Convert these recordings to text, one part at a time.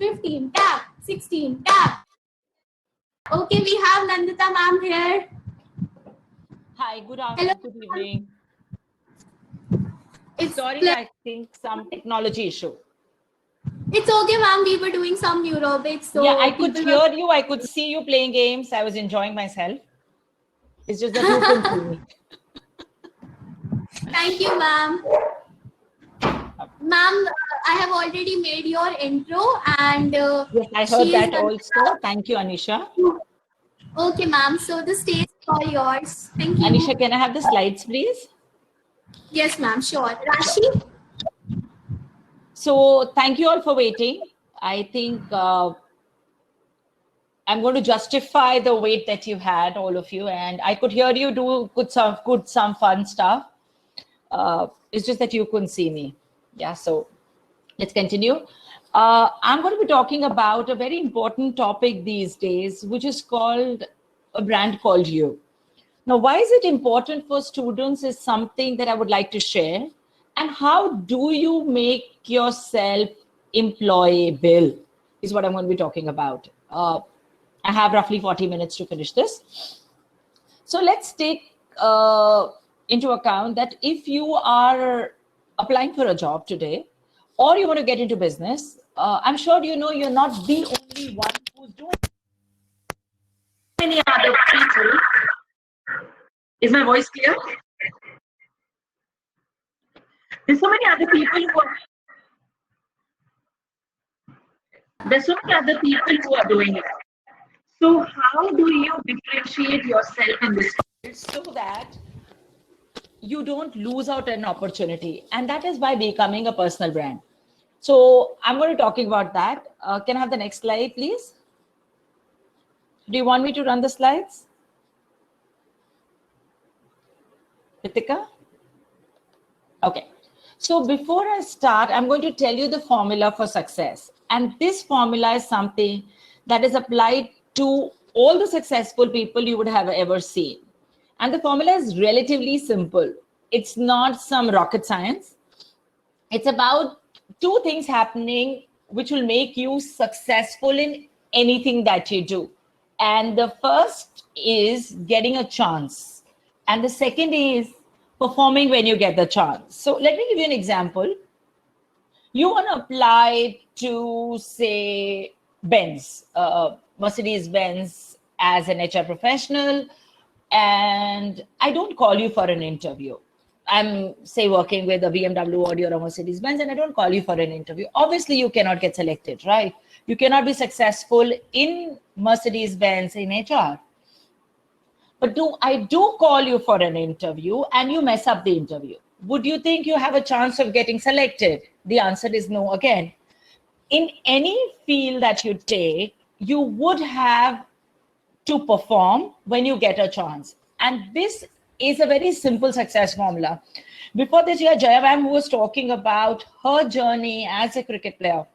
15, tap. 16, tap. Okay, we have Nandita ma'am here. Hi, good afternoon, good evening. Sorry, I think some technology issue. It's okay, ma'am. We were doing some neurobics. So yeah, I could hear you. I could see you playing games. I was enjoying myself. It's just that you couldn't see me. Thank you, ma'am. Ma'am, I have already made your intro and yes, I heard that also. Thank you, Anisha. Okay, ma'am. So the stage is all yours. Thank you. Anisha, can I have the slides, please? Yes, ma'am. Sure. Rashi? So thank you all for waiting. I think I'm going to justify the wait that you had, all of you, and I could hear you do some fun stuff. It's just that you couldn't see me. Yeah, so let's continue. I'm going to be talking about a very important topic these days, which is called a brand called you. Now, why is it important for students is something that I would like to share. And how do you make yourself employable is what I'm going to be talking about. I have roughly 40 minutes to finish this. So let's take into account that if you are applying for a job today, or you want to get into business, I'm sure you know you're not the only one who's doing it. Many other people. Is my voice clear? There's so many other people who are doing it. So how do you differentiate yourself in this field so that you don't lose out an opportunity? And that is by becoming a personal brand. So I'm going to talk about that. Can I have the next slide, please? Do you want me to run the slides? Ritika? Okay. So before I start, I'm going to tell you the formula for success. And this formula is something that is applied to all the successful people you would have ever seen. And the formula is relatively simple. It's not some rocket science. It's about two things happening which will make you successful in anything that you do. And the first is getting a chance. And the second is performing when you get the chance. So let me give you an example. You want to apply to, say, Benz, Mercedes-Benz as an HR professional, and I don't call you for an interview. I'm, say, working with a BMW, Audi, or a Mercedes-Benz, and I don't call you for an interview. Obviously, you cannot get selected, right? You cannot be successful in Mercedes-Benz in HR. But I do call you for an interview and you mess up the interview. Would you think you have a chance of getting selected? The answer is no again. In any field that you take, you would have to perform when you get a chance. And this is a very simple success formula. Before this year, Jaya ma'am was talking about her journey as a cricket player.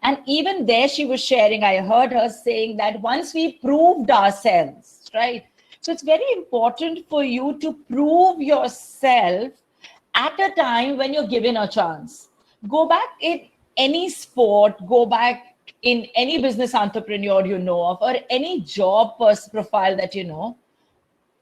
And even there she was sharing, I heard her saying that once we proved ourselves, right? So it's very important for you to prove yourself at a time when you're given a chance. Go back in any sport, go back in any business entrepreneur you know of, or any job profile that you know.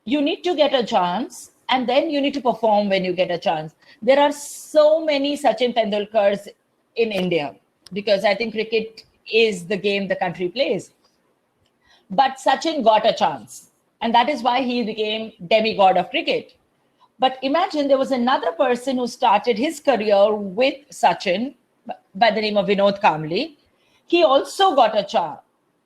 You need to get a chance and then you need to perform when you get a chance. There are so many Sachin Tendulkars in India because I think cricket is the game the country plays. But Sachin got a chance, and that is why he became demigod of cricket. But imagine there was another person who started his career with Sachin by the name of Vinod Kamble. He also got a chance.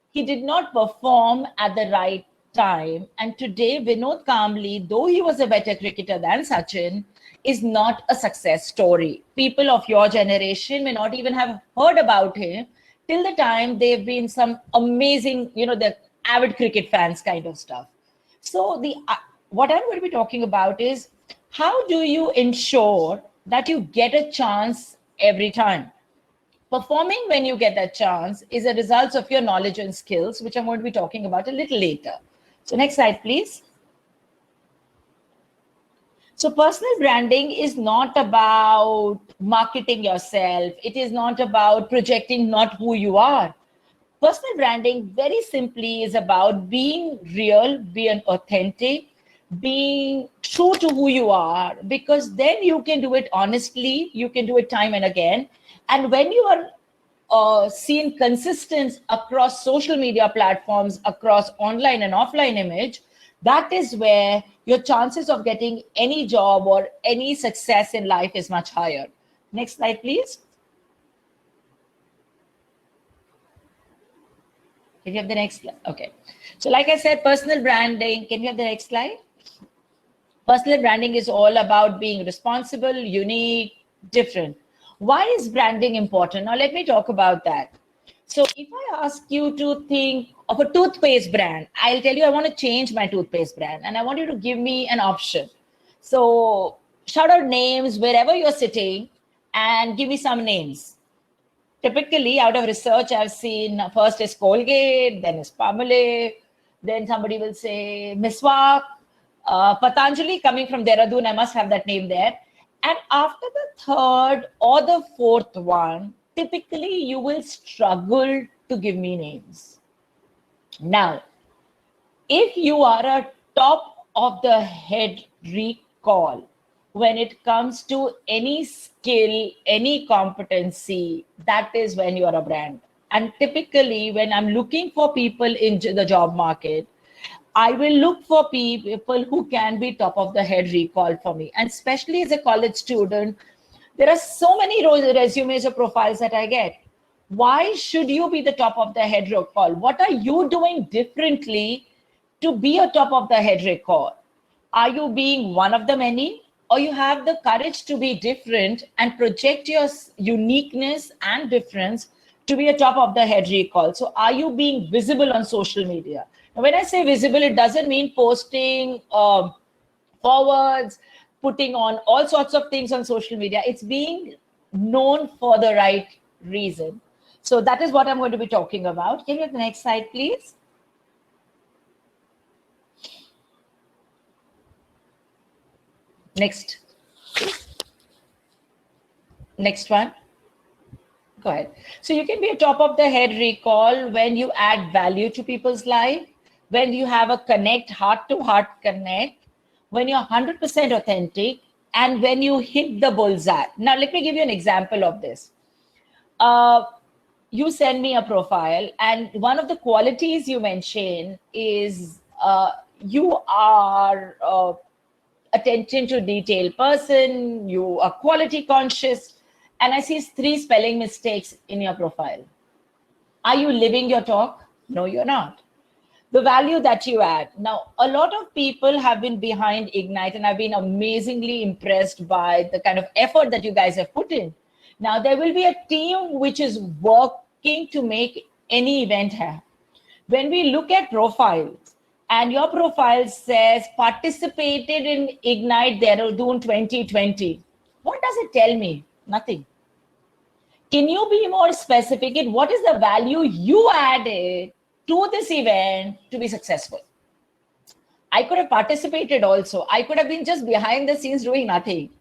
He did not perform at the right time. And today, Vinod Kamble, though he was a better cricketer than Sachin, is not a success story. People of your generation may not even have heard about him till the time they've been some amazing, the avid cricket fans kind of stuff. So what I'm going to be talking about is how do you ensure that you get a chance every time? Performing when you get that chance is a result of your knowledge and skills, which I'm going to be talking about a little later. So next slide, please. So personal branding is not about marketing yourself. It is not about projecting not who you are. Personal branding, very simply, is about being real, being authentic, being true to who you are, because then you can do it honestly, you can do it time and again. And when you are seen consistent across social media platforms, across online and offline image, that is where your chances of getting any job or any success in life is much higher. Next slide, please. Can you have the next slide? Okay. So like I said, personal branding, can you have the next slide? Personal branding is all about being responsible, unique, different. Why is branding important? Now let me talk about that. So if I ask you to think of a toothpaste brand, I'll tell you I want to change my toothpaste brand and I want you to give me an option. So shout out names wherever you're sitting and give me some names. Typically, out of research, I've seen first is Colgate, then is Palmolive, then somebody will say Miswak, Patanjali coming from Dehradun, I must have that name there. And after the third or the fourth one, typically you will struggle to give me names. Now, if you are a top of the head recall when it comes to any skill, any competency, that is when you are a brand. And typically, when I'm looking for people in the job market, I will look for people who can be top of the head recall for me. And especially as a college student, there are so many resumes or profiles that I get. Why should you be the top of the head recall? What are you doing differently to be a top of the head recall? Are you being one of the many, or you have the courage to be different and project your uniqueness and difference to be a top of the head recall? So are you being visible on social media? Now, when I say visible, it doesn't mean posting forwards, putting on all sorts of things on social media. It's being known for the right reason. So that is what I'm going to be talking about. Can you have the next slide, please? Next. Next one. Go ahead. So you can be a top of the head recall when you add value to people's life, when you have a connect, heart to heart connect, when you're 100% authentic, and when you hit the bullseye. Now, let me give you an example of this. You send me a profile, and one of the qualities you mention is you are attention to detail person, you are quality conscious, and I see 3 spelling mistakes in your profile. Are you living your talk? No, you're not. The value that you add. Now, a lot of people have been behind Ignite, and I've been amazingly impressed by the kind of effort that you guys have put in. Now, there will be a team which is working to make any event happen. When we look at profiles, and your profile says participated in Ignite Dehradun 2020, what does it tell me? Nothing. Can you be more specific in what is the value you added to this event to be successful? I could have participated also. I could have been just behind the scenes doing nothing.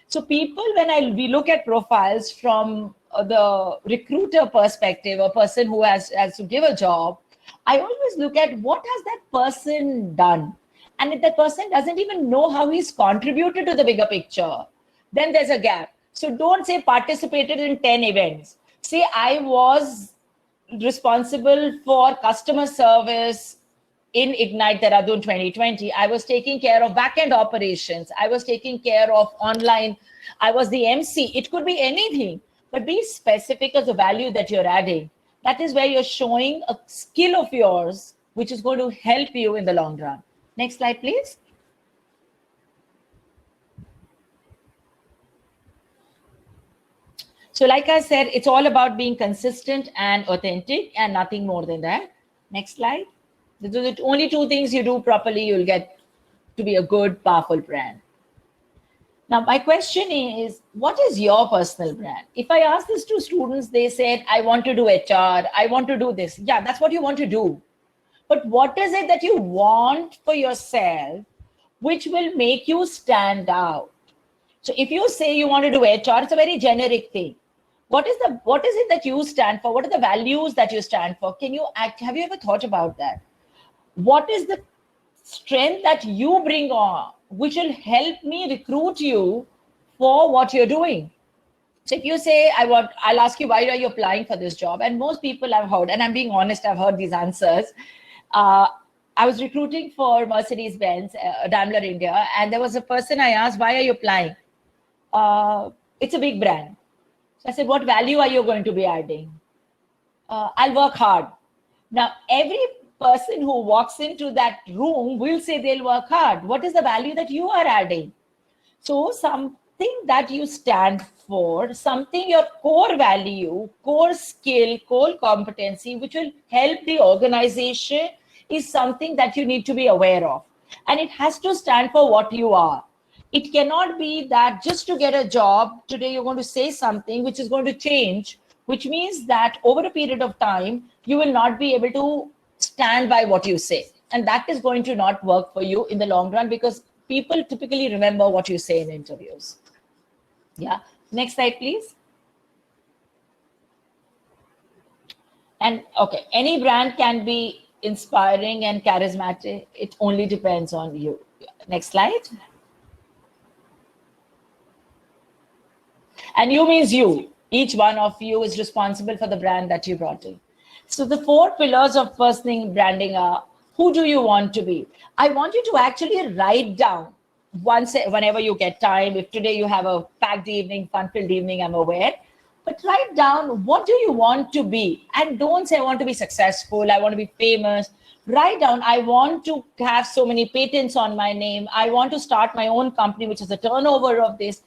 So people, when we look at profiles from the recruiter perspective, a person who has to give a job, I always look at what has that person done. And if that person doesn't even know how he's contributed to the bigger picture, then there's a gap. So don't say participated in 10 events. Say I was responsible for customer service in Ignite Dehradun 2020. I was taking care of back-end operations. I was taking care of online. I was the MC. It could be anything, but be specific as the value that you're adding. That is where you're showing a skill of yours, which is going to help you in the long run. Next slide, please. So like I said, it's all about being consistent and authentic and nothing more than that. Next slide. These are the only 2 things you do properly, you'll get to be a good, powerful brand. Now, my question is, what is your personal brand? If I ask this to students, they said, I want to do HR, I want to do this. Yeah, that's what you want to do. But what is it that you want for yourself, which will make you stand out. So if you say you want to do HR, it's a very generic thing. What is it that you stand for? What are the values that you stand for? Have you ever thought about that? What is the strength that you bring on, which will help me recruit you for what you're doing? So if you say, I'll ask you, why are you applying for this job? And most people I've heard, and I'm being honest, I've heard these answers. I was recruiting for Mercedes-Benz, Daimler India, and there was a person I asked, why are you applying? It's a big brand. So I said, what value are you going to be adding? I'll work hard. Now, every person who walks into that room will say they'll work hard. What is the value that you are adding? So something that you stand for, something your core value, core skill, core competency, which will help the organization, is something that you need to be aware of. And it has to stand for what you are. It cannot be that just to get a job, today you're going to say something which is going to change, which means that over a period of time, you will not be able to stand by what you say. And that is going to not work for you in the long run, because people typically remember what you say in interviews. Yeah. Next slide, please. And okay, any brand can be inspiring and charismatic. It only depends on you. Next slide. And you means you. Each one of you is responsible for the brand that you brought in. So the 4 pillars of personal branding are, who do you want to be? I want you to actually write down whenever you get time. If today you have a packed evening, fun-filled evening, I'm aware. But write down, what do you want to be? And don't say, I want to be successful, I want to be famous. Write down, I want to have so many patents on my name. I want to start my own company, which is a turnover of this.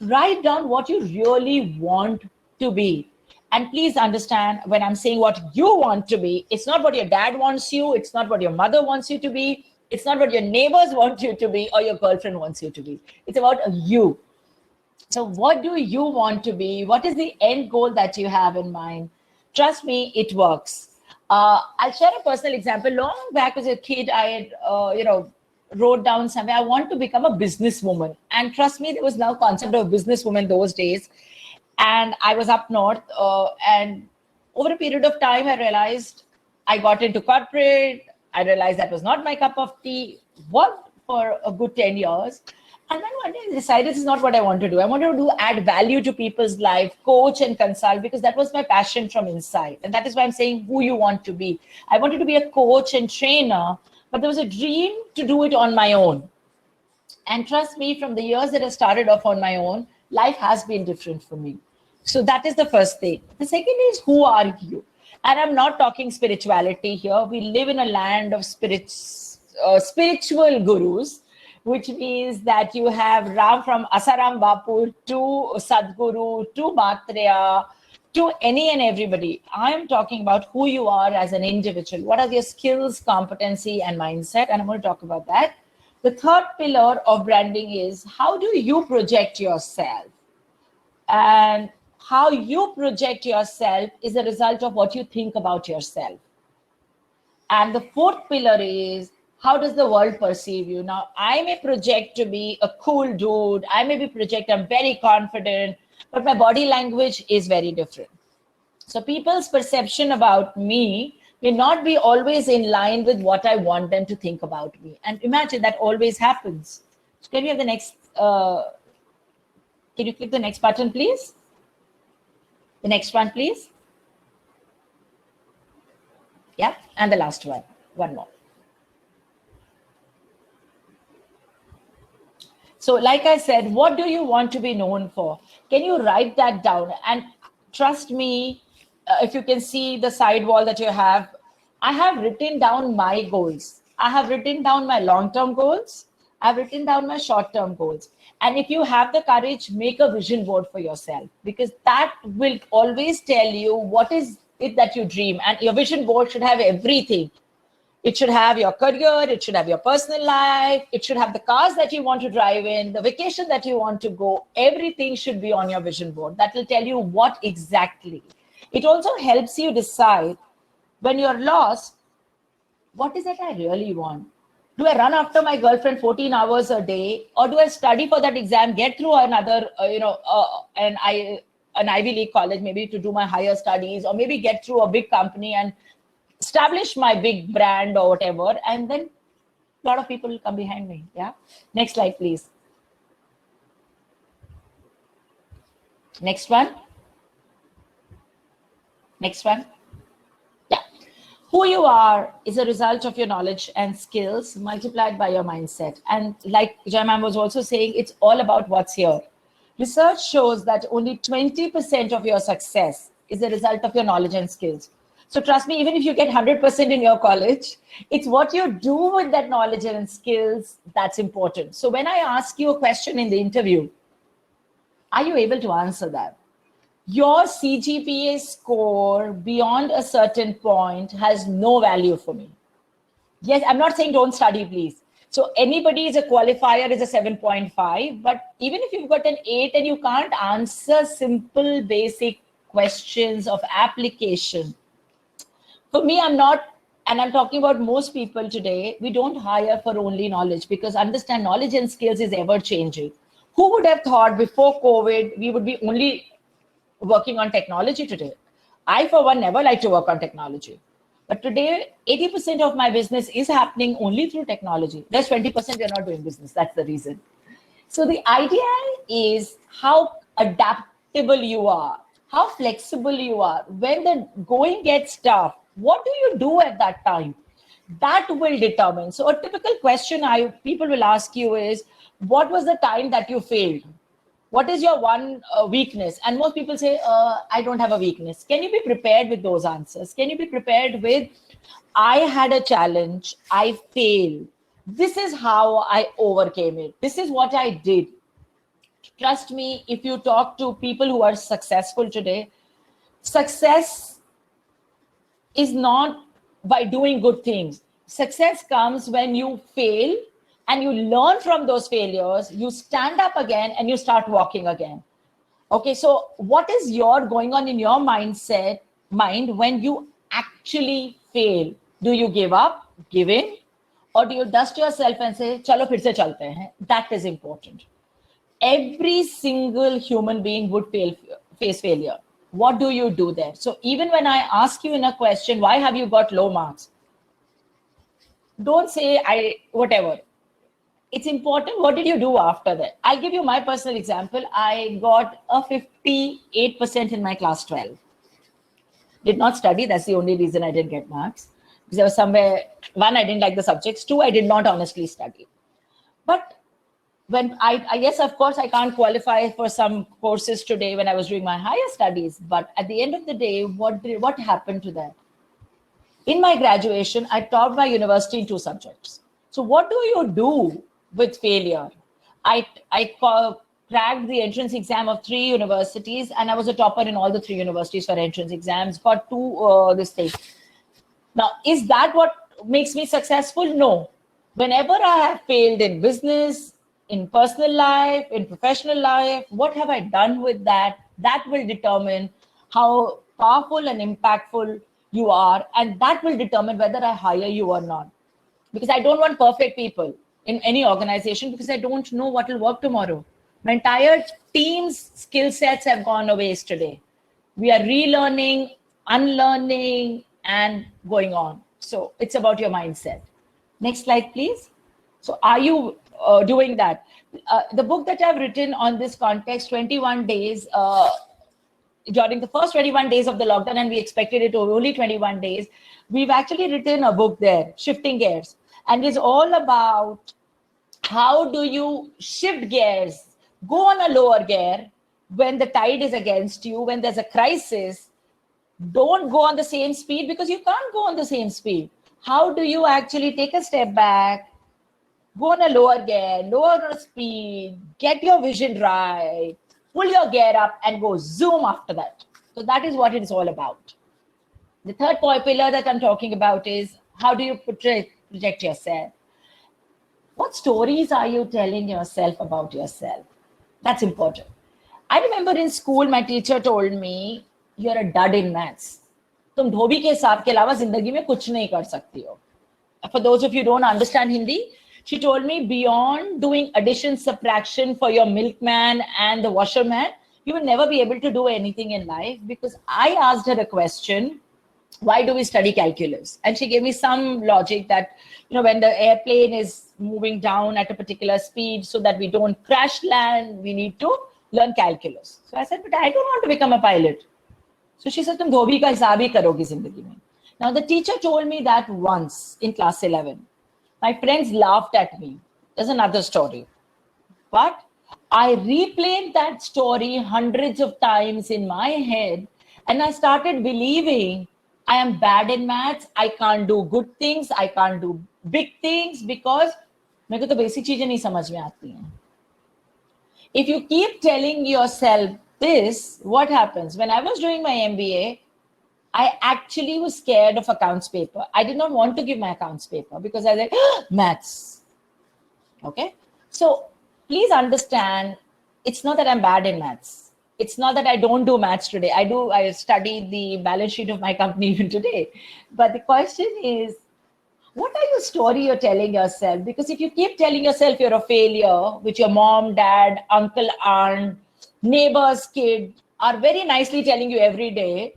Write down what you really want to be. And please understand, when I'm saying what you want to be, it's not what your dad wants you, it's not what your mother wants you to be, it's not what your neighbors want you to be or your girlfriend wants you to be. It's about you. So what do you want to be? What is the end goal that you have in mind? Trust me, it works. I'll share a personal example. Long back as a kid, I had, wrote down somewhere, I want to become a businesswoman. And trust me, there was no concept of businesswoman those days. And I was up north, and over a period of time, I realized I got into corporate. I realized that was not my cup of tea. Worked for a good 10 years. And then one day I decided this is not what I want to do. I wanted to add value to people's life, coach and consult, because that was my passion from inside. And that is why I'm saying who you want to be. I wanted to be a coach and trainer, but there was a dream to do it on my own. And trust me, from the years that I started off on my own, life has been different for me. So that is the first thing. The second is, who are you? And I'm not talking spirituality here. We live in a land of spiritual gurus, which means that you have Ram from Asaram Bapu to Sadhguru to Maitreya to any and everybody. I am talking about who you are as an individual. What are your skills, competency, and mindset? And I'm going to talk about that. The third pillar of branding is, how do you project yourself? And how you project yourself is a result of what you think about yourself. And the fourth pillar is, how does the world perceive you? Now, I may project to be a cool dude. I may be project, I'm very confident, but my body language is very different. So people's perception about me may not be always in line with what I want them to think about me. And imagine that always happens. So can we have the next, can you click the next button, please? The next one, please. Yeah, and the last one, one more. So like I said, what do you want to be known for? Can you write that down? And trust me, if you can see the side wall that you have, I have written down my goals. I have written down my long-term goals. I've written down my short-term goals. And if you have the courage, make a vision board for yourself, because that will always tell you what is it that you dream. And your vision board should have everything. It should have your career, it should have your personal life, it should have the cars that you want to drive in, the vacation that you want to go. Everything should be on your vision board. That will tell you what exactly. It also helps you decide when you're lost, what is it I really want? Do I run after my girlfriend 14 hours a day, or do I study for that exam, get through another, an Ivy League college, maybe to do my higher studies, or maybe get through a big company and establish my big brand or whatever, and then a lot of people will come behind me. Yeah. Next slide, please. Next one. Next one. Yeah. Who you are is a result of your knowledge and skills multiplied by your mindset. And like Jaiman was also saying, it's all about what's here. Research shows that only 20% of your success is a result of your knowledge and skills. So trust me, even if you get 100% in your college, it's what you do with that knowledge and skills that's important. So when I ask you a question in the interview, are you able to answer that? Your CGPA score beyond a certain point has no value for me. Yes, I'm not saying don't study, please. So anybody is a qualifier is a 7.5, but even if you've got an 8 and you can't answer simple basic questions of application, for me, I'm not, and I'm talking about most people today, we don't hire for only knowledge, because understand knowledge and skills is ever changing. Who would have thought before COVID, we would be only working on technology today? I, for one, never like to work on technology. But today, 80% of my business is happening only through technology. There's 20% we're not doing business. That's the reason. So the idea is how adaptable you are, how flexible you are. When the going gets tough, what do you do at that time? That will determine. So a typical question people will ask you is, what was the time that you failed? What is your one weakness? And most people say, I don't have a weakness. Can you be prepared with those answers? Can you be prepared with, I had a challenge, I failed. This is how I overcame it. This is what I did. Trust me, if you talk to people who are successful today, success is not by doing good things. Success comes when you fail and you learn from those failures, you stand up again and you start walking again. Okay, so what is going on in your mind when you actually fail? Do you give up, give in? Or do you dust yourself and say, chalo phir se chalte hain? That is important. Every single human being would face failure. What do you do there? So even when I ask you in a question, why have you got low marks? Don't say, whatever. It's important, what did you do after that? I'll give you my personal example. I got a 58% in my class 12. Did not study, that's the only reason I didn't get marks. Because there was somewhere, one, I didn't like the subjects, two, I did not honestly study. But when yes, of course, I can't qualify for some courses today when I was doing my higher studies. But at the end of the day, what happened to that? In my graduation, I topped my university in 2 subjects. So what do you do with failure? I cracked the entrance exam of 3 universities, and I was a topper in all the 3 universities for entrance exams, got 2 this thing. Now, is that what makes me successful? No. Whenever I have failed in business, in personal life, in professional life, what have I done with that? That will determine how powerful and impactful you are, and that will determine whether I hire you or not. Because I don't want perfect people in any organization, because I don't know what will work tomorrow. My entire team's skill sets have gone away today. We are relearning, unlearning, and going on. So it's about your mindset. Next slide, please. So are you doing that? The book that I've written on this context, 21 days, during the first 21 days of the lockdown, and we expected it only 21 days, we've actually written a book there, Shifting Gears. And it's all about how do you shift gears, go on a lower gear when the tide is against you, when there's a crisis. Don't go on the same speed, because you can't go on the same speed. How do you actually take a step back, go on a lower gear, lower speed, get your vision right, pull your gear up and go zoom after that. So that is what it is all about. The third pillar that I'm talking about is, how do you project yourself? What stories are you telling yourself about yourself? That's important. I remember in school, my teacher told me, you're a dud in maths. तुम धोबी के हिसाब के अलावा जिंदगी में कुछ नहीं कर सकती हो. For those of you who don't understand Hindi, she told me beyond doing addition, subtraction for your milkman and the washerman, you will never be able to do anything in life, because I asked her a question, why do we study calculus? And she gave me some logic that, when the airplane is moving down at a particular speed, so that we don't crash land, we need to learn calculus. So I said, but I don't want to become a pilot. So she said, tum dhobi ka hisab hi karogi zindagi mein. Now the teacher told me that once in class 11. My friends laughed at me. There's another story. But I replayed that story hundreds of times in my head, and I started believing I am bad in maths, I can't do good things, I can't do big things, because मेरे को तो basic चीजें नहीं समझ में आती हैं. If you keep telling yourself this, what happens? When I was doing my MBA, I actually was scared of accounts paper. I did not want to give my accounts paper because I was like, maths. Okay? So please understand, it's not that I'm bad in maths. It's not that I don't do maths today. I study the balance sheet of my company even today. But the question is, what are your story you're telling yourself? Because if you keep telling yourself you're a failure, which your mom, dad, uncle, aunt, neighbor's kid are very nicely telling you every day,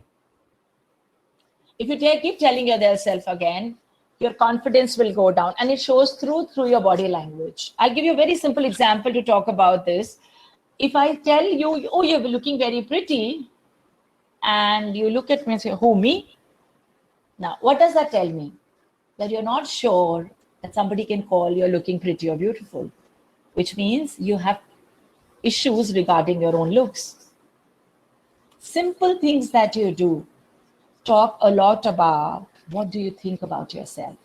if you keep telling yourself again, your confidence will go down, and it shows through your body language. I'll give you a very simple example to talk about this. If I tell you, oh, you're looking very pretty, and you look at me and say, who, me? Now, what does that tell me? That you're not sure that somebody can call you're looking pretty or beautiful, which means you have issues regarding your own looks. Simple things that you do talk a lot about what do you think about yourself.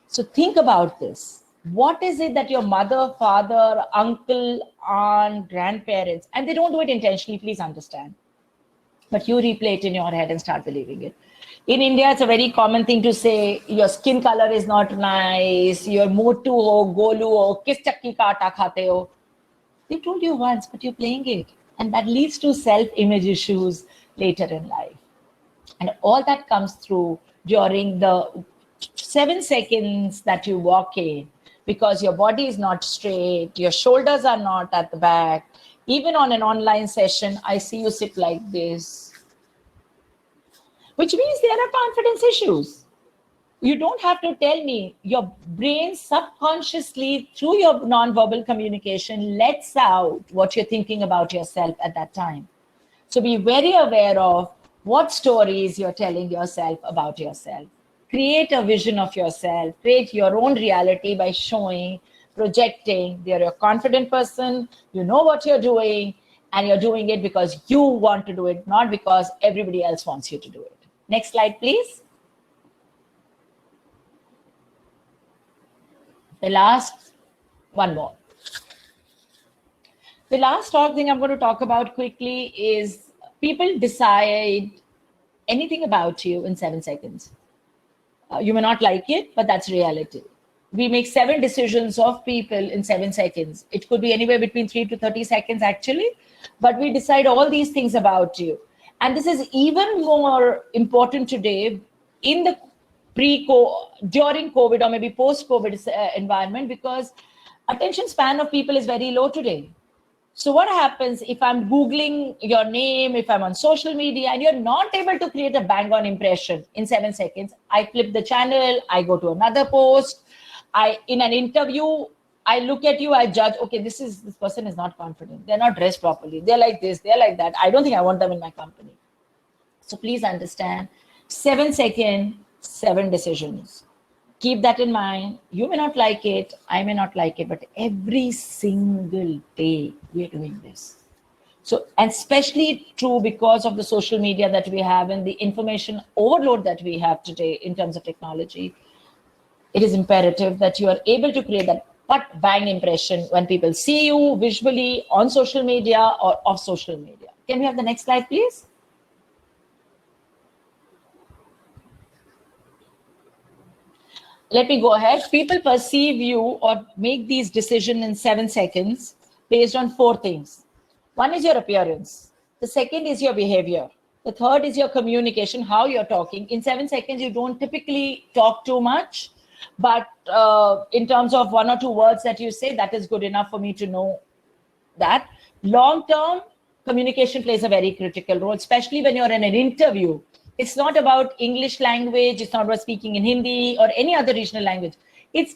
So think about this. What is it that your mother, father, uncle, aunt, grandparents, and they don't do it intentionally, please understand, but you replay it in your head and start believing it. In India, it's a very common thing to say, your skin color is not nice, you're motu ho, golu ho, kis chakki ka aata khate ho. They told you once, but you're playing it. And that leads to self-image issues later in life. And all that comes through during the 7 seconds that you walk in, because your body is not straight, your shoulders are not at the back. Even on an online session, I see you sit like this, which means there are confidence issues. You don't have to tell me. Your brain subconsciously, through your nonverbal communication, lets out what you're thinking about yourself at that time. So be very aware of what stories you're telling yourself about yourself. Create a vision of yourself. Create your own reality by showing, projecting. You're a confident person. You know what you're doing, and you're doing it because you want to do it, not because everybody else wants you to do it. Next slide, please. The last one more. The last thing I'm going to talk about quickly is people decide anything about you in 7 seconds. You may not like it, but that's reality. We make 7 decisions of people in 7 seconds. It could be anywhere between 3 to 30 seconds actually, but we decide all these things about you. And this is even more important today in the during COVID or maybe post-COVID environment, because attention span of people is very low today. So what happens if I'm Googling your name, if I'm on social media, and you're not able to create a bang-on impression in 7 seconds, I flip the channel, I go to another post, in an interview, I look at you, I judge, okay, this person is not confident. They're not dressed properly. They're like this, they're like that. I don't think I want them in my company. So please understand, 7 seconds, 7 decisions. Keep that in mind. You may not like it, I may not like it, but every single day we're doing this. So, and especially true because of the social media that we have and the information overload that we have today in terms of technology, it is imperative that you are able to create that bang impression when people see you visually on social media or off social media. Can we have the next slide, please? Let me go ahead. People perceive you or make these decisions in 7 seconds based on 4 things. One is your appearance. The second is your behavior. The third is your communication, how you're talking. In 7 seconds, you don't typically talk too much. But in terms of one or two words that you say, that is good enough for me to know that. Long term, communication plays a very critical role, especially when you're in an interview. It's not about English language, it's not about speaking in Hindi or any other regional language. It's,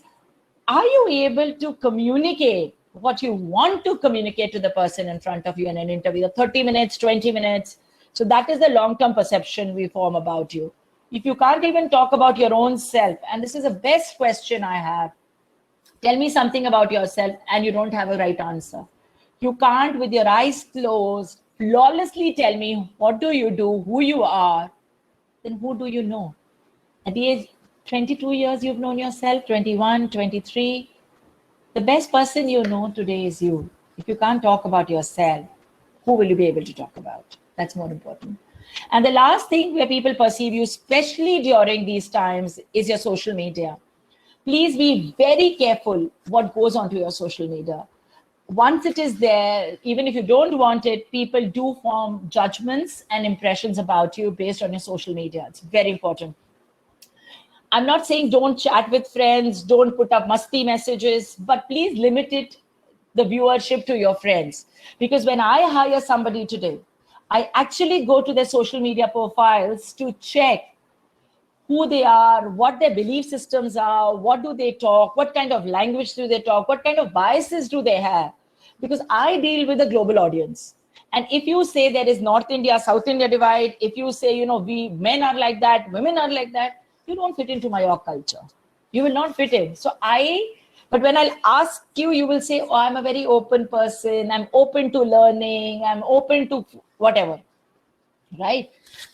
are you able to communicate what you want to communicate to the person in front of you in an interview? 30 minutes, 20 minutes. So that is the long-term perception we form about you. If you can't even talk about your own self, and this is the best question I have, tell me something about yourself and you don't have a right answer. You can't, with your eyes closed, flawlessly tell me what do you do, who you are, then who do you know? At the age 22 years, you've known yourself, 21, 23. The best person you know today is you. If you can't talk about yourself, who will you be able to talk about? That's more important. And the last thing where people perceive you, especially during these times, is your social media. Please be very careful what goes onto your social media. Once it is there, even if you don't want it, people do form judgments and impressions about you based on your social media. It's very important. I'm not saying don't chat with friends, don't put up musty messages, but please limit it, the viewership, to your friends. Because when I hire somebody today, I actually go to their social media profiles to check who they are, what their belief systems are, what do they talk, what kind of language do they talk, what kind of biases do they have. Because I deal with a global audience. And if you say there is North India, South India divide, if you say, we men are like that, women are like that, you don't fit into my your culture. You will not fit in. But when I'll ask you, you will say, oh, I'm a very open person. I'm open to learning. I'm open to whatever, right?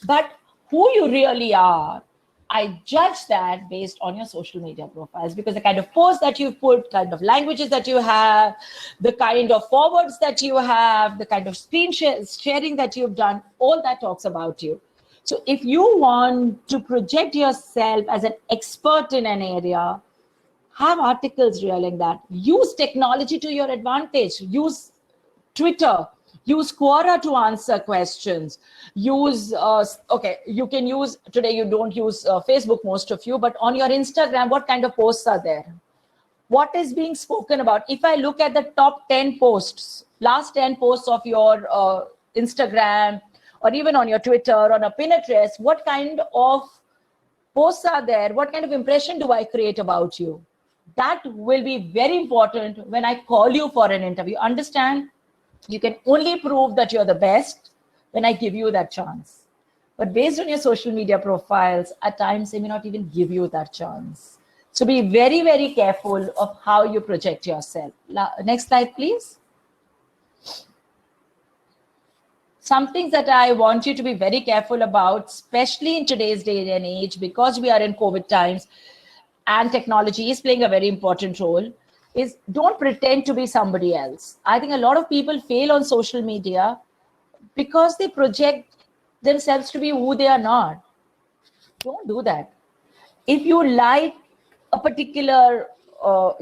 But who you really are, I judge that based on your social media profiles, because the kind of posts that you put, kind of languages that you have, the kind of forwards that you have, the kind of screen sharing that you've done, all that talks about you. So if you want to project yourself as an expert in an area, have articles revealing that. Use technology to your advantage. Use Twitter. Use Quora to answer questions. Use, you can use, today you don't use Facebook, most of you, but on your Instagram, what kind of posts are there? What is being spoken about? If I look at the top 10 posts, last 10 posts of your Instagram, or even on your Twitter, on a Pinterest, what kind of posts are there? What kind of impression do I create about you? That will be very important when I call you for an interview. Understand? You can only prove that you're the best when I give you that chance. But based on your social media profiles, at times they may not even give you that chance. So be very, very careful of how you project yourself. Next slide, please. Some things that I want you to be very careful about, especially in today's day and age, because we are in COVID times and technology is playing a very important role, is don't pretend to be somebody else. I think a lot of people fail on social media because they project themselves to be who they are not. Don't do that. If you like a particular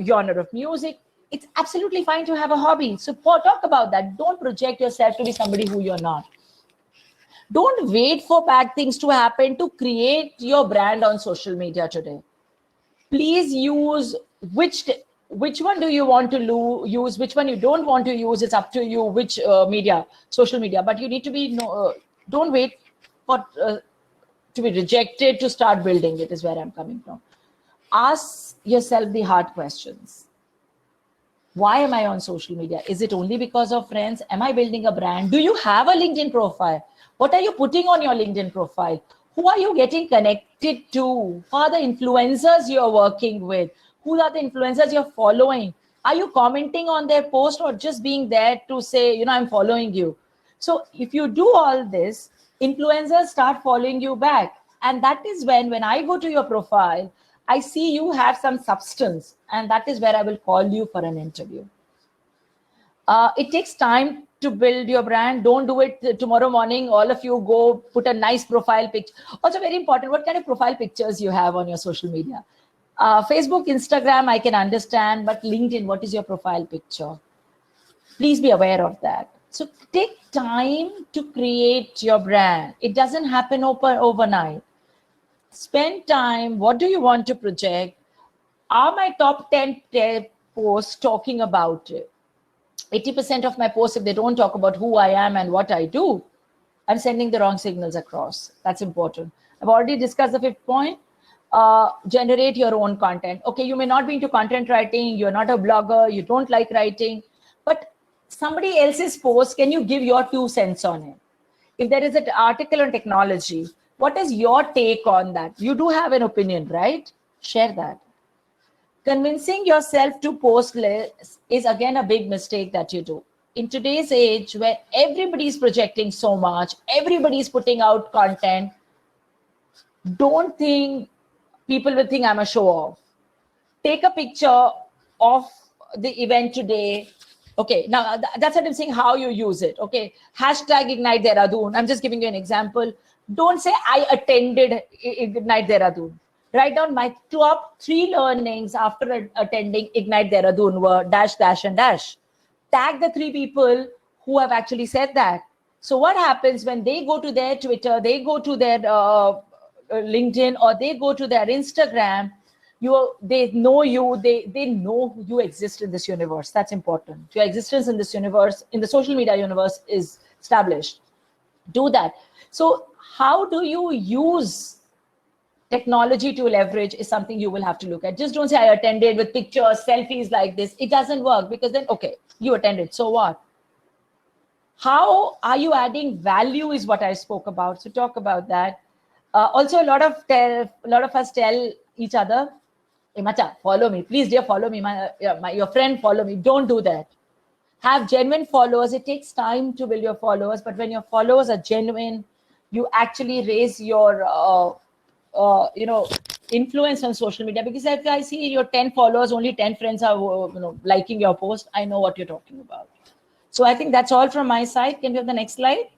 genre of music, it's absolutely fine to have a hobby. So talk about that. Don't project yourself to be somebody who you're not. Don't wait for bad things to happen to create your brand on social media today. Please use which one do you want to use, which one you don't want to use. It's up to you which social media. But you need to be, don't wait for to be rejected to start building it, is where I'm coming from. Ask yourself the hard questions. Why am I on social media? Is it only because of friends? Am I building a brand? Do you have a LinkedIn profile? What are you putting on your LinkedIn profile? Who are you getting connected to? Who are the influencers you're working with? Who are the influencers you're following? Are you commenting on their post or just being there to say, I'm following you? So if you do all this, influencers start following you back. And that is when I go to your profile, I see you have some substance, and that is where I will call you for an interview. It takes time to build your brand. Don't do it tomorrow morning. All of you go put a nice profile picture. Also very important, what kind of profile pictures you have on your social media. Facebook, Instagram, I can understand, but LinkedIn, what is your profile picture? Please be aware of that. So take time to create your brand. It doesn't happen overnight. Spend time. What do you want to project? Are my top 10 posts talking about it? 80% of my posts, if they don't talk about who I am and what I do, I'm sending the wrong signals across. That's important. I've already discussed the fifth point. Generate your own content. Okay, you may not be into content writing, you're not a blogger, you don't like writing, but somebody else's post, can you give your 2 cents on it? If there is an article on technology, what is your take on that? You do have an opinion, right? Share that. Convincing yourself to post less is again a big mistake that you do. In today's age where everybody's projecting so much, everybody's putting out content, don't think people will think I'm a show off. Take a picture of the event today. Okay, now that's what I'm saying, how you use it. Okay, hashtag Ignite Dehradun. I'm just giving you an example. Don't say I attended Ignite Dehradun. Write down my top 3 learnings after attending Ignite Dehradun were dash, dash, and dash. Tag the 3 people who have actually said that. So what happens when they go to their Twitter, they go to their LinkedIn, or they go to their Instagram, they know you, they know you exist in this universe. That's important. Your existence in this universe, in the social media universe, is established. Do that. So how do you use technology to leverage is something you will have to look at. Just don't say I attended with pictures, selfies like this. It doesn't work, because then, okay, you attended, so what? How are you adding value is what I spoke about. So talk about that. Also, a lot of us tell each other, hey, Macha, follow me. Please, dear, follow me. Your friend, follow me. Don't do that. Have genuine followers. It takes time to build your followers, but when your followers are genuine, you actually raise your influence on social media. Because if I see your 10 followers, only 10 friends are liking your post, I know what you're talking about. So I think that's all from my side. Can we have the next slide?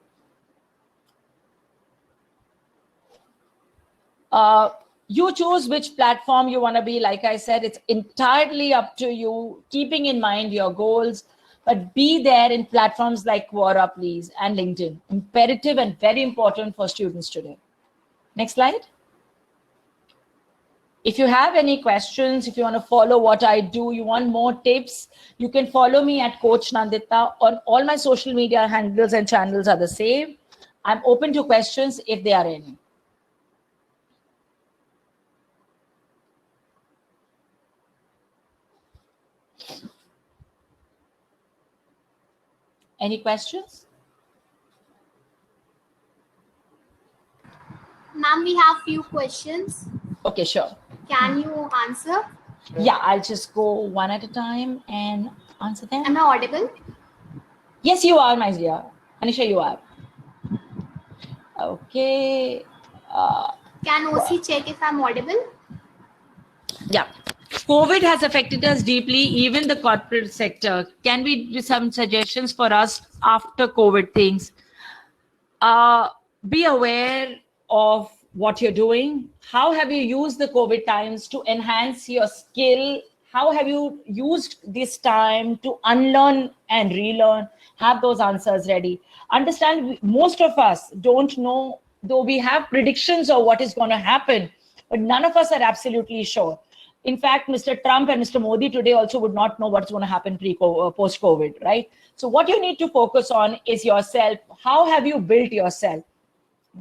You choose which platform you want to be. Like I said, it's entirely up to you, keeping in mind your goals, but be there in platforms like Quora, please, and LinkedIn. Imperative and very important for students today. Next slide. If you have any questions, if you want to follow what I do, you want more tips, you can follow me at Coach Nandita. On all my social media handles and channels are the same. I'm open to questions if there are any. Any questions? Ma'am, we have few questions. Okay, sure. Can you answer? Yeah, I'll just go one at a time and answer them. Am I audible? Yes, you are, my dear. Anisha, you are. Okay. Can OC check if I'm audible? Yeah. COVID has affected us deeply, even the corporate sector. Can we do some suggestions for us after COVID things? Be aware of what you're doing. How have you used the COVID times to enhance your skill? How have you used this time to unlearn and relearn? Have those answers ready. Understand, most of us don't know, though we have predictions of what is going to happen, but none of us are absolutely sure. In fact, Mr. Trump and Mr. Modi today also would not know what's going to happen post-COVID, right? So what you need to focus on is yourself. How have you built yourself?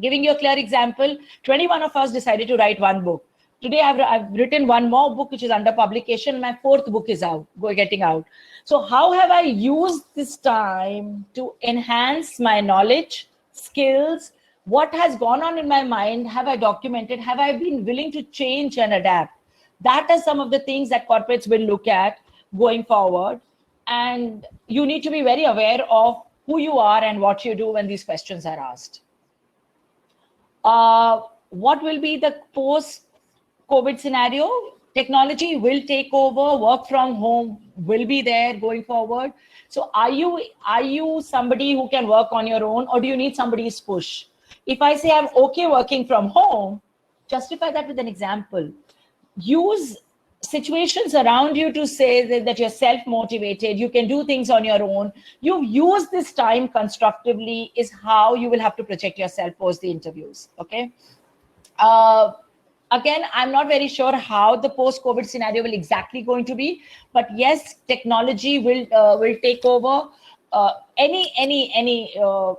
Giving you a clear example, 21 of us decided to write one book. Today, I've written one more book, which is under publication. My 4th book is getting out. So how have I used this time to enhance my knowledge, skills? What has gone on in my mind? Have I documented? Have I been willing to change and adapt? That are some of the things that corporates will look at going forward. And you need to be very aware of who you are and what you do when these questions are asked. What will be the post-COVID scenario? Technology will take over, work from home will be there going forward. So are you somebody who can work on your own, or do you need somebody's push? If I say I'm okay working from home, justify that with an example. Use situations around you to say that you're self-motivated, you can do things on your own. You use this time constructively is how you will have to project yourself post the interviews, okay? again, I'm not very sure how the post-COVID scenario will exactly going to be, but yes, technology will take over any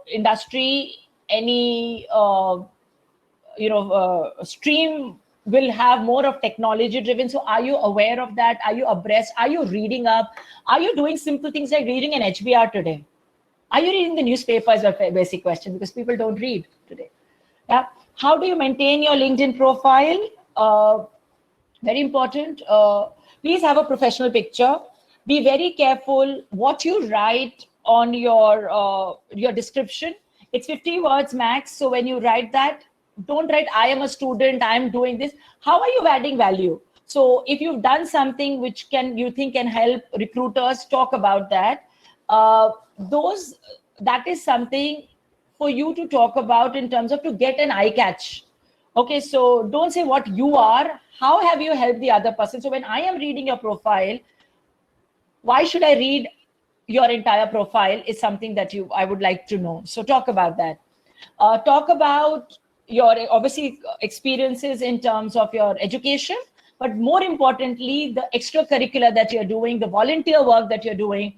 industry, any stream will have more of technology driven. So are you aware of that? Are you abreast? Are you reading up? Are you doing simple things like reading an HBR today? Are you reading the newspaper is a basic question, because people don't read today. Yeah. How do you maintain your LinkedIn profile? Very important. Please have a professional picture. Be very careful what you write on your description. It's 50 words max. So when you write that, don't write, I am a student, I am doing this. How are you adding value? So if you've done something which you think can help recruiters, talk about that. That is something for you to talk about in terms of to get an eye catch. Okay, so don't say what you are. How have you helped the other person? So when I am reading your profile, why should I read your entire profile is something that I would like to know. So talk about that. Talk about your obviously experiences in terms of your education, but more importantly, the extracurricular that you're doing, the volunteer work that you're doing.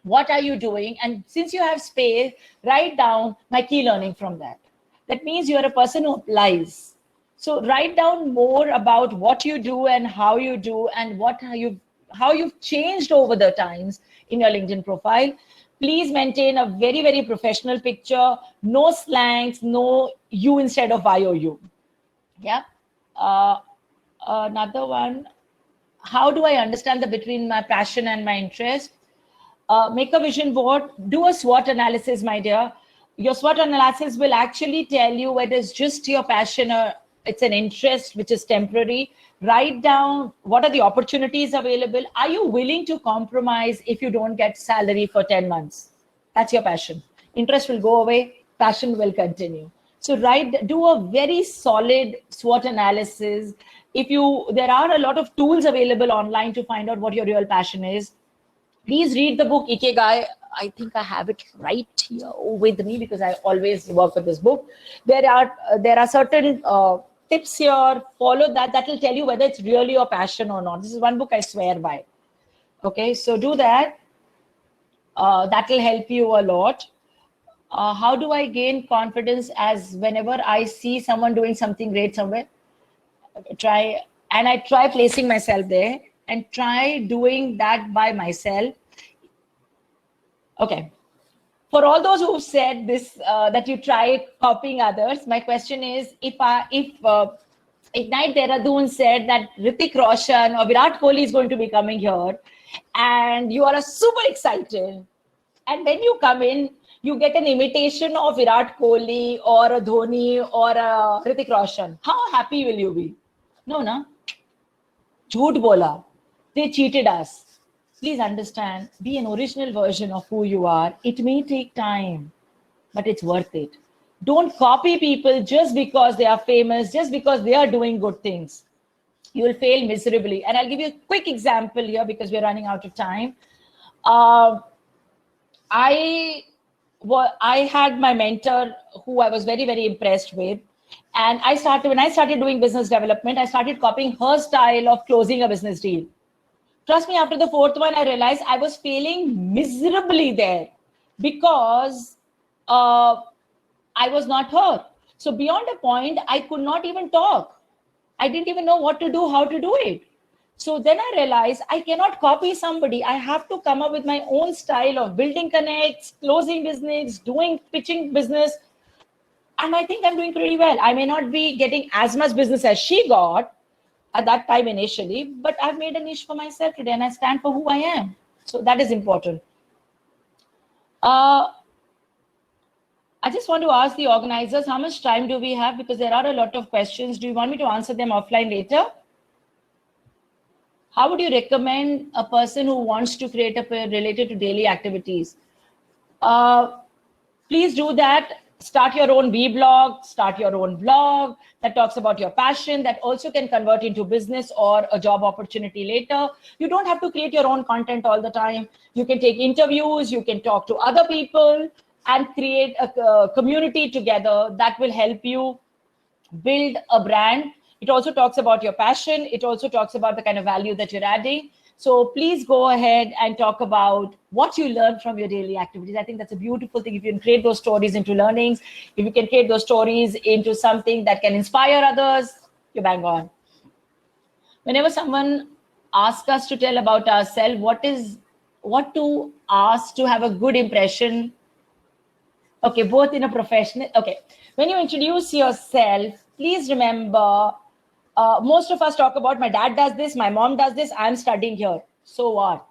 What are you doing? And since you have space, write down my key learning from that. That means you're a person who applies. So write down more about what you do and how you do and how you've changed over the times in your LinkedIn profile. Please maintain a very, very professional picture. No slangs, no you instead of YOU. Yeah. Another one. How do I understand the between my passion and my interest? Make a vision board, do a SWOT analysis, my dear. Your SWOT analysis will actually tell you whether it's just your passion or it's an interest which is temporary. Write down what are the opportunities available. Are you willing to compromise if you don't get salary for 10 months? That's your passion. Interest will go away, passion will continue. So do a very solid SWOT analysis. There are a lot of tools available online to find out what your real passion is. Please read the book Ikigai. I think I have it right here with me because I always work with this book. There are certain tips here. Follow that. That will tell you whether it's really your passion or not. This is one book I swear by. Okay, so do that. That will help you a lot. How do I gain confidence as whenever I see someone doing something great somewhere? I try placing myself there and try doing that by myself. Okay. For all those who said this, that you try copying others, my question is, if Ignite Dehradun said that Hrithik Roshan or Virat Kohli is going to be coming here, and you are super excited, and when you come in, you get an imitation of Virat Kohli or a Dhoni or a Hrithik Roshan, how happy will you be? No, na? Jhoot bola. They cheated us. Please understand, be an original version of who you are. It may take time, but it's worth it. Don't copy people just because they are famous, just because they are doing good things. You will fail miserably. And I'll give you a quick example here because we're running out of time. I had my mentor who I was very, very impressed with. And when I started doing business development, I started copying her style of closing a business deal. Trust me, after the fourth one, I realized I was failing miserably there because I was not her. So beyond a point, I could not even talk. I didn't even know what to do, how to do it. So then I realized I cannot copy somebody. I have to come up with my own style of building connects, closing business, pitching business. And I think I'm doing pretty well. I may not be getting as much business as she got at that time initially, but I've made a niche for myself today and I stand for who I am. So that is important. I just want to ask the organizers, how much time do we have? Because there are a lot of questions. Do you want me to answer them offline later? How would you recommend a person who wants to create a pair related to daily activities? Please do that. Start your own vlog, start your own blog that talks about your passion, that also can convert into business or a job opportunity later. You don't have to create your own content all the time. You can take interviews, you can talk to other people and create a community together that will help you build a brand. It also talks about your passion. It also talks about the kind of value that you're adding. So please go ahead and talk about what you learn from your daily activities. I think that's a beautiful thing. If you can create those stories into learnings, if you can create those stories into something that can inspire others, you're bang on. Whenever someone asks us to tell about ourselves, what to ask to have a good impression? Okay, both in a professional. Okay, when you introduce yourself, please remember, most of us talk about my dad does this, my mom does this, I'm studying here. So what?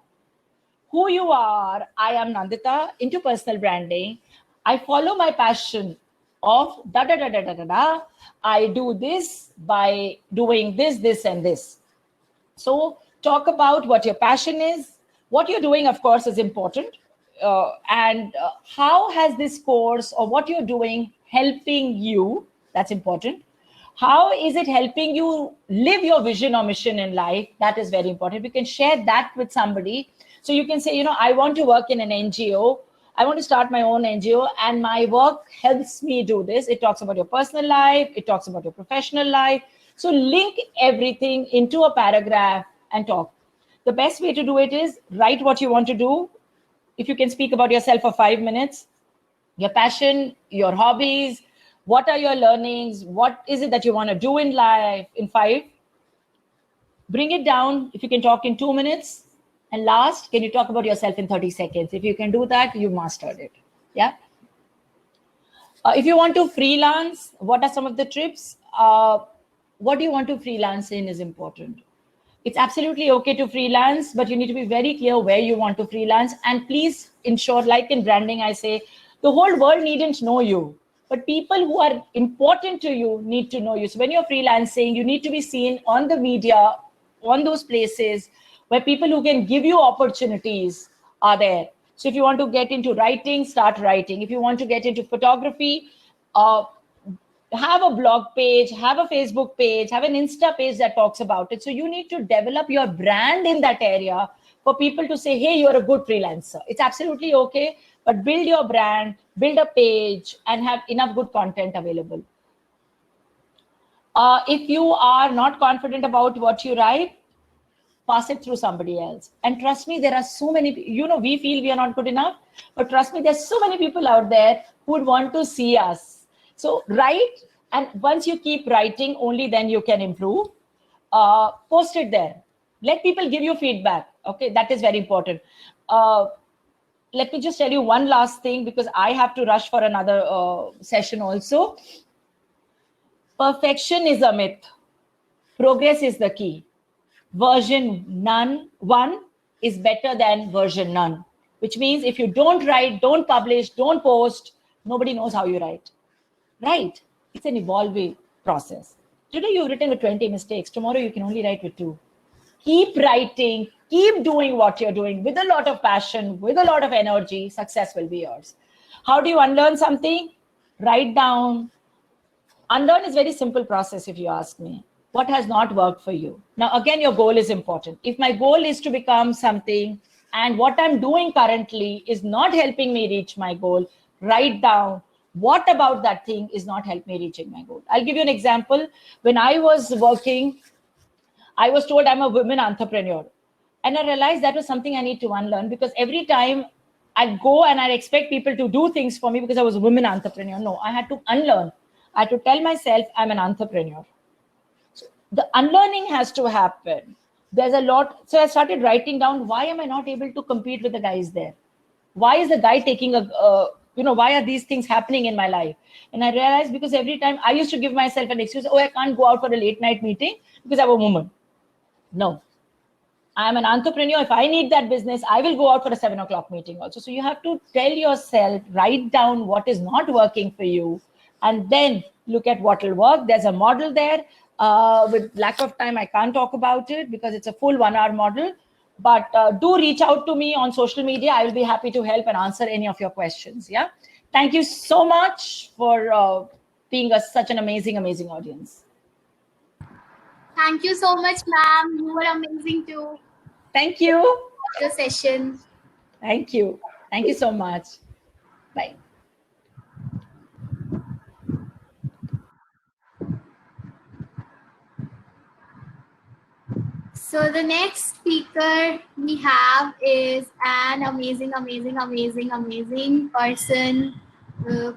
Who you are? I am Nandita, into personal branding. I follow my passion of da da da da da da da. I do this by doing this, this, and this. So talk about what your passion is. What you're doing, of course, is important. And how has this course or what you're doing helping you? That's important. How is it helping you live your vision or mission in life? That is very important. You can share that with somebody. So you can say, you know, I want to work in an NGO. I want to start my own NGO, and my work helps me do this. It talks about your personal life. It talks about your professional life. So link everything into a paragraph and talk. The best way to do it is write what you want to do. If you can speak about yourself for 5 minutes, your passion, your hobbies, what are your learnings, what is it that you want to do in life in 5. Bring it down if you can talk in 2 minutes. And last, can you talk about yourself in 30 seconds? If you can do that, you mastered it. Yeah. If you want to freelance, what are some of the tips? What do you want to freelance in is important. It's absolutely okay to freelance, but you need to be very clear where you want to freelance. And please ensure, like in branding, I say, the whole world needn't know you, but people who are important to you need to know you. So when you're freelancing, you need to be seen on the media, on those places where people who can give you opportunities are there. So if you want to get into writing, start writing. If you want to get into photography, have a blog page, have a Facebook page, have an Insta page that talks about it. So you need to develop your brand in that area for people to say, hey, you're a good freelancer. It's absolutely okay, but build your brand, build a page, and have enough good content available. If you are not confident about what you write, pass it through somebody else. And trust me, there are so many, we feel we are not good enough, but trust me, there's so many people out there who would want to see us. So write, and once you keep writing, only then you can improve. Post it there. Let people give you feedback. Okay, that is very important. Let me just tell you one last thing, because I have to rush for another session also. Perfection is a myth. Progress is the key. Version 1 is better than version none, which means if you don't write, don't publish, don't post, nobody knows how you write. Right? It's an evolving process. Today you've written with 20 mistakes. Tomorrow you can only write with 2. Keep writing, keep doing what you're doing with a lot of passion, with a lot of energy. Success will be yours. How do you unlearn something? Write down. Unlearn is a very simple process, if you ask me. What has not worked for you? Now, again, your goal is important. If my goal is to become something and what I'm doing currently is not helping me reach my goal, write down what about that thing is not helping me reaching my goal. I'll give you an example. When I was working, I was told I'm a women entrepreneur. And I realized that was something I need to unlearn, because every time I'd go and I'd expect people to do things for me because I was a women entrepreneur. No, I had to unlearn. I had to tell myself I'm an entrepreneur. So the unlearning has to happen. There's a lot. So I started writing down, why am I not able to compete with the guys there? Why is the guy taking why are these things happening in my life? And I realized, because every time I used to give myself an excuse, I can't go out for a late night meeting because I'm a woman. No, I'm an entrepreneur. If I need that business, I will go out for a 7 o'clock meeting also. So you have to tell yourself, write down what is not working for you, and then look at what will work. There's a model there. With lack of time, I can't talk about it because it's a full 1-hour model. But do reach out to me on social media. I will be happy to help and answer any of your questions. Yeah. Thank you so much for being such an amazing, amazing audience. Thank you so much, ma'am. You were amazing too. Thank you. The session. Thank you. Thank you so much. Bye. So the next speaker we have is an amazing person.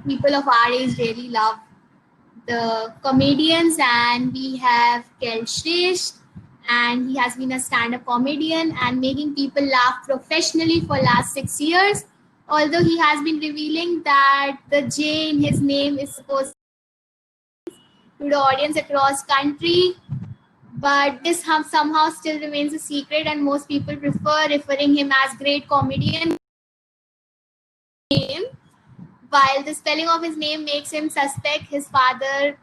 People of our age really love the comedians, and we have Kel Shresh, and he has been a stand-up comedian and making people laugh professionally for last 6 years. Although he has been revealing that the J in his name is supposed to the audience across country, but this somehow still remains a secret, and most people prefer referring him as great comedian name, while the spelling of his name makes him suspect his father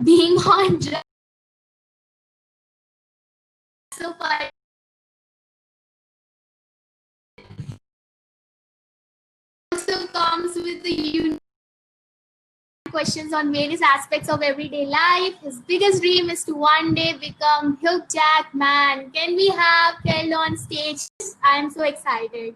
being on drugs. So far, also comes with the unique questions on various aspects of everyday life. His biggest dream is to one day become Hugh Jackman. Can we have Kel on stage? I am so excited.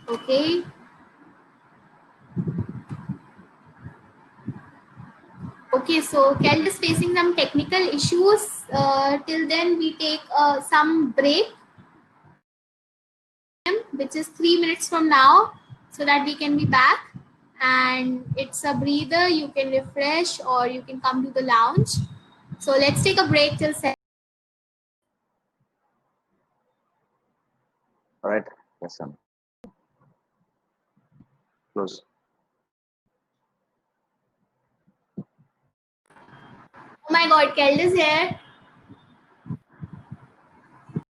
Okay. Okay, so Kel is facing some technical issues. Till then, we take some break, which is 3 minutes from now, so that we can be back. And it's a breather. You can refresh, or you can come to the lounge. So let's take a break till 7. All right. Yes, sir. Close. Oh my God, Kel is here.